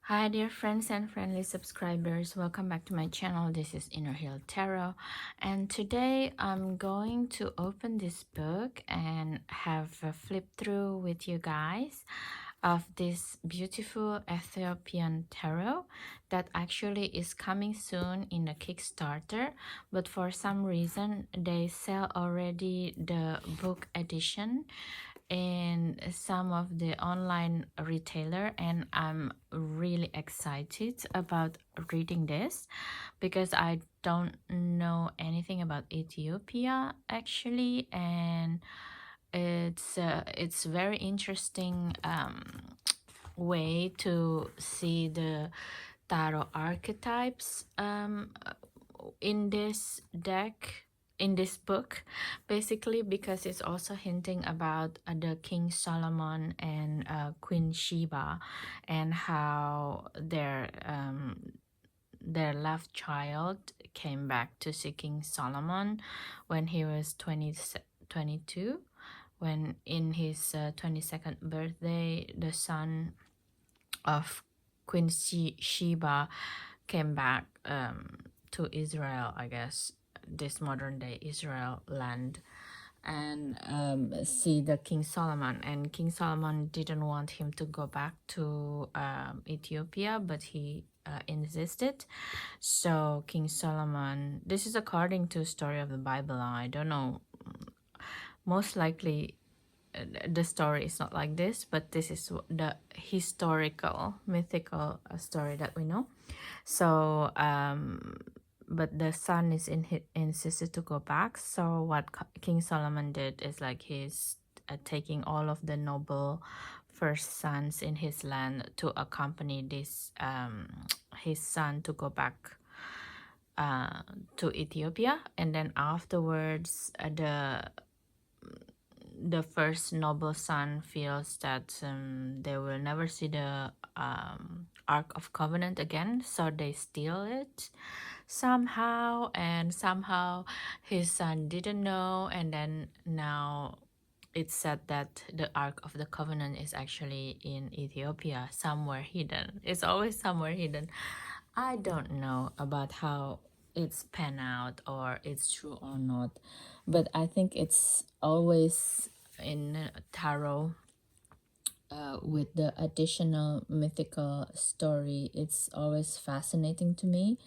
Hi dear friends and friendly subscribers, welcome back to my channel. This is Inner Hill Tarot, and today I'm going to open this book and have a flip through with you guys of this beautiful Ethiopian tarot that actually is coming soon in the Kickstarter, but for some reason they sell already the book edition in some of the online retailer, and I'm really excited about reading this because I don't know anything about Ethiopia actually, and it's very interesting way to see the tarot archetypes in this deck, in this book, basically, because it's also hinting about the King Solomon and Queen Sheba, and how their love child came back to see King Solomon when he was 22, when in his 22nd birthday the son of Queen Sheba came back to Israel, I guess, this modern day Israel land, and see the King Solomon. And King Solomon didn't want him to go back to Ethiopia, but he insisted. So King Solomon, this is according to story of the Bible. I don't know, most likely the story is not like this, but this is the historical mythical story that we know. So but the son is insisted to go back. So what King Solomon did is like he's taking all of the noble first sons in his land to accompany this his son to go back to Ethiopia, and then afterwards the first noble son feels that they will never see the Ark of Covenant again, so they steal it somehow, and somehow his son didn't know, and then now it's said that the Ark of the Covenant is actually in Ethiopia, somewhere hidden. It's always somewhere hidden. I don't know about how it's pan out or it's true or not, but I think it's always in tarot with the additional mythical story. It's always fascinating to me,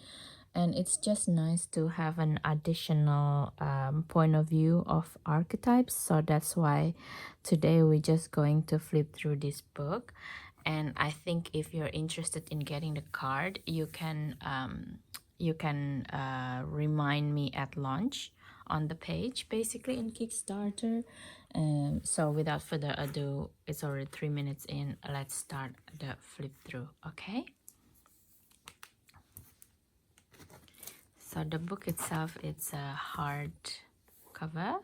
and it's just nice to have an additional point of view of archetypes. So that's why today we're just going to flip through this book. And I think if you're interested in getting the card, you can remind me at launch on the page, basically in Kickstarter. So without further ado, it's already 3 minutes in. Let's start the flip through. Okay, so the book itself, it's a hard cover,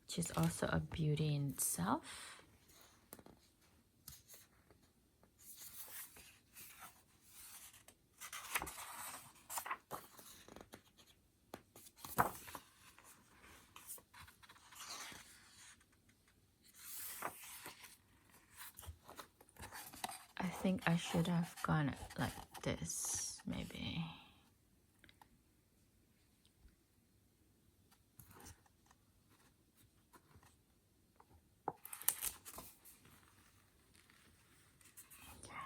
which is also a beauty in itself. I think I should have gone like this, maybe. Okay,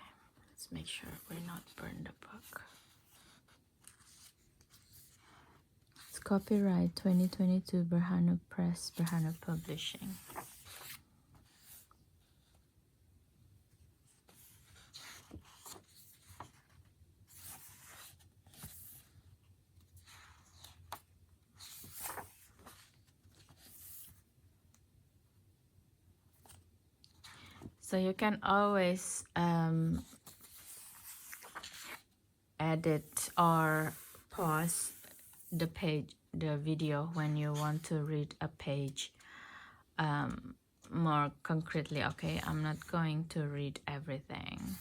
let's make sure we're not burn the book. It's copyright 2022, Berhanu Press, Berhanu Publishing. So you can always edit or pause the page, the video, when you want to read a page more concretely. Okay, I'm not going to read everything.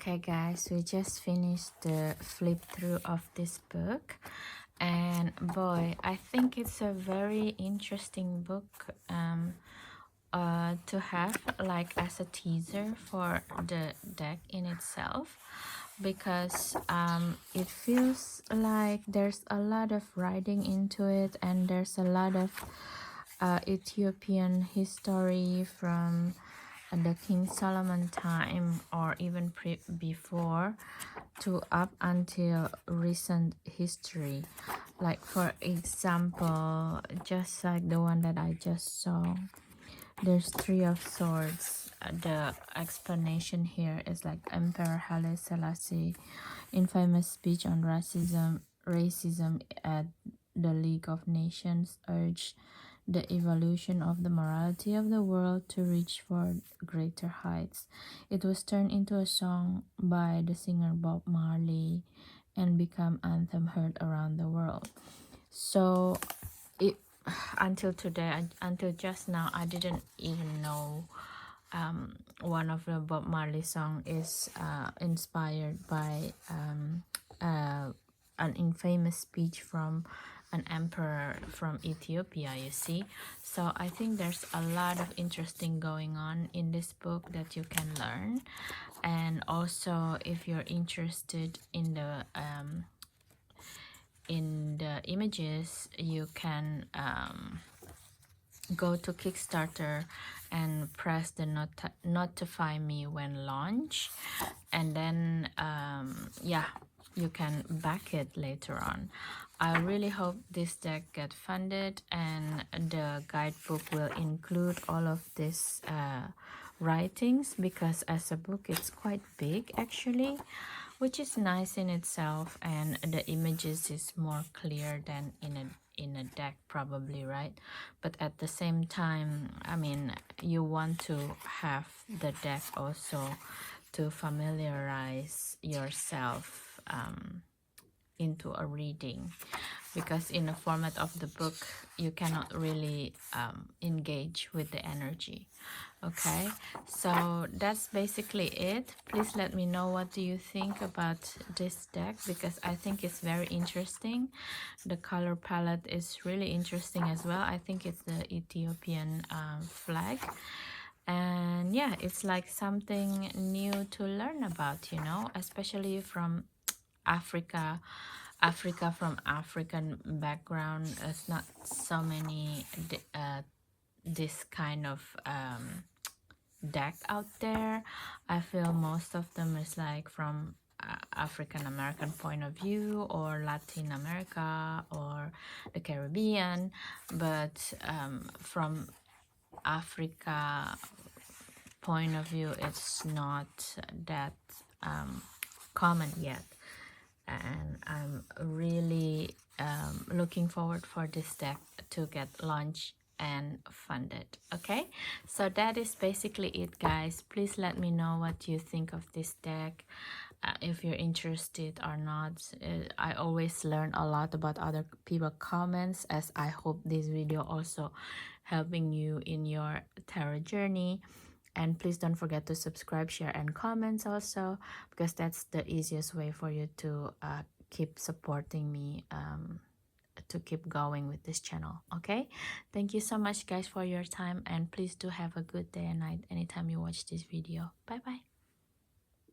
Okay guys, we just finished the flip through of this book, and boy, I think it's a very interesting book to have like as a teaser for the deck in itself, because it feels like there's a lot of writing into it, and there's a lot of Ethiopian history from the King Solomon time, or even before, to up until recent history. Like for example, just like the one that I just saw, there's Three of Swords. The explanation here is like Emperor Haile Selassie infamous speech on racism at the League of Nations urged the evolution of the morality of the world to reach for greater heights. It was turned into a song by the singer Bob Marley and become anthem heard around the world. So it until today, until just now, I didn't even know one of the Bob Marley song is inspired by an infamous speech from an emperor from Ethiopia, you see. So I think there's a lot of interesting going on in this book that you can learn. And also, if you're interested in the images, you can go to Kickstarter and press the notify me when launch, and then yeah, you can back it later on. I really hope this deck get funded, and the guidebook will include all of this writings, because as a book it's quite big actually, which is nice in itself, and the images is more clear than in a deck probably, right? But at the same time, I mean, you want to have the deck also to familiarize yourself into a reading, because in the format of the book you cannot really engage with the energy. Okay, so that's basically it. Please let me know what do you think about this deck, because I think it's very interesting. The color palette is really interesting as well. I think it's the Ethiopian flag, and yeah, it's like something new to learn about, you know, especially from Africa. From African background, it's not so many this kind of deck out there. I feel most of them is like from African American point of view, or Latin America, or the Caribbean, but from Africa point of view, it's not that common yet. And I'm really looking forward for this deck to get launched and funded. Okay, so that is basically it, guys. Please let me know what you think of this deck, if you're interested or not. I always learn a lot about other people comments, as I hope this video also helping you in your tarot journey. And please don't forget to subscribe, share, and comments also, because that's the easiest way for you to keep supporting me, to keep going with this channel. Okay, thank you so much guys for your time, and please do have a good day and night anytime you watch this video. Bye bye.